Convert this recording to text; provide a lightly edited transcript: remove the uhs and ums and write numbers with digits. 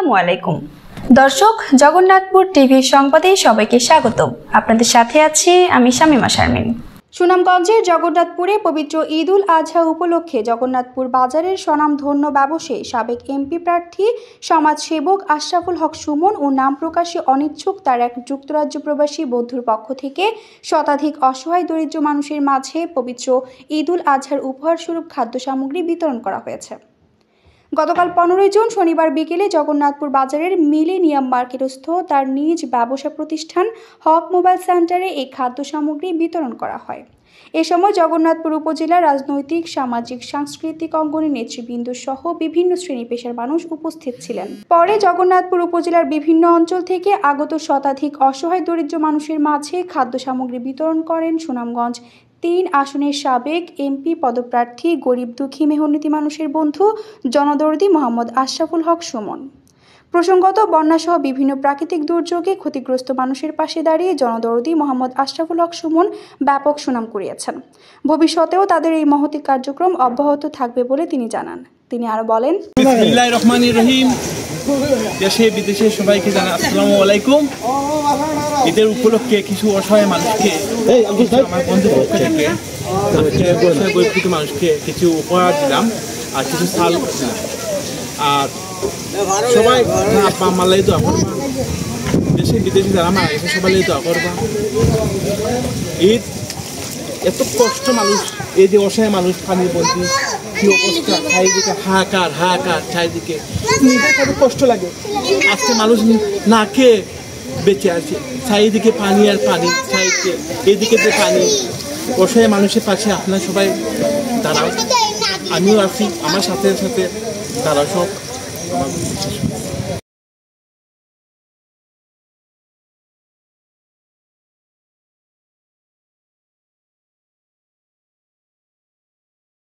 আসসালামু আলাইকুম দর্শক, জগন্নাথপুর টিভি সংবাদে সবাইকে স্বাগত। আপনাদের সাথে আছি আমি শামিমা শারমিন। সুনামগঞ্জের জগন্নাথপুরে পবিত্র ঈদ উল আজহা উপলক্ষে জগন্নাথপুর বাজারের স্বনামধন্য ব্যবসায়ী সাবেক এমপি প্রার্থী সমাজসেবক আশরাফুল হক সুমন ও নাম প্রকাশে অনিচ্ছুক তার এক যুক্তরাজ্য প্রবাসী বন্ধুর পক্ষ থেকে শতাধিক অসহায় দরিদ্র মানুষের মাঝে পবিত্র ঈদ উল আজহার উপহারস্বরূপ খাদ্য সামগ্রী বিতরণ করা হয়েছে। গতকাল 15 জুন শনিবার বিকেলে জগন্নাথপুর বাজারের মিলেনিয়াম মার্কেটস্থ তার নিজ ব্যবসা প্রতিষ্ঠান হক মোবাইল সেন্টারে এই খাদ্য সামগ্রী বিতরণ করা হয়। এ সময় জগন্নাথপুর উপজেলার রাজনৈতিক, সামাজিক, সাংস্কৃতিক অঙ্গনের নেতৃবৃন্দ সহ বিভিন্ন শ্রেণী পেশার মানুষ উপস্থিত ছিলেন। পরে জগন্নাথপুর উপজেলার বিভিন্ন অঞ্চল থেকে আগত শতাধিক অসহায় দরিদ্র মানুষের মাঝে খাদ্য সামগ্রী বিতরণ করেন সুনামগঞ্জ 3 আসনের সাবেক এমপি পদপ্রার্থী গরিব দুঃখী মেহনতি মানুষের বন্ধু জনদরদি মোহাম্মদ আশরাফুল হক সুমন। প্রসঙ্গত, বন্যাসহ বিভিন্ন প্রাকৃতিক দুর্যোগে ক্ষতিগ্রস্ত মানুষের পাশে দাঁড়িয়ে জনদরদি মোহাম্মদ আশরাফুল হক সুমন ব্যাপক সুনাম কুড়িয়েছেন। ভবিষ্যতেও তাদের এই মহতি কার্যক্রম অব্যাহত থাকবে বলে তিনি জানান। তিনি আরো বলেন, বিসমিল্লাহির রহমানির রহিম। দেশে বিদেশে সবাইকে জানাই আসসালামু আলাইকুম। ঈদের উপলক্ষে কিছু অসহায় মানুষকে আমার বন্ধুর পক্ষ থেকে গরিব মানুষকে কিছু উপহার দিলাম আর কিছু চাল দিলাম। আর সবাই আপা আম্মালাই দোয়া করবা, দেশে বিদেশে যারা মারা গেছে সবাই দোয়া করবা। ঈদ এত কষ্ট মানুষ, এই যে অসহায় মানুষ পানির বন্দি কি অবস্থা, চারিদিকে হাহাকার চারিদিকে কত কষ্ট লাগে। আজকে মানুষ না খেয়ে বেঁচে আছে, চারিদিকে পানি আর পানি, চারিদিকে এদিকে যে পানি। অসহায় মানুষের পাশে আপনার সবাই দাঁড়াও, আমিও আছি, আমার সাথে সাথে দাঁড়াও সব।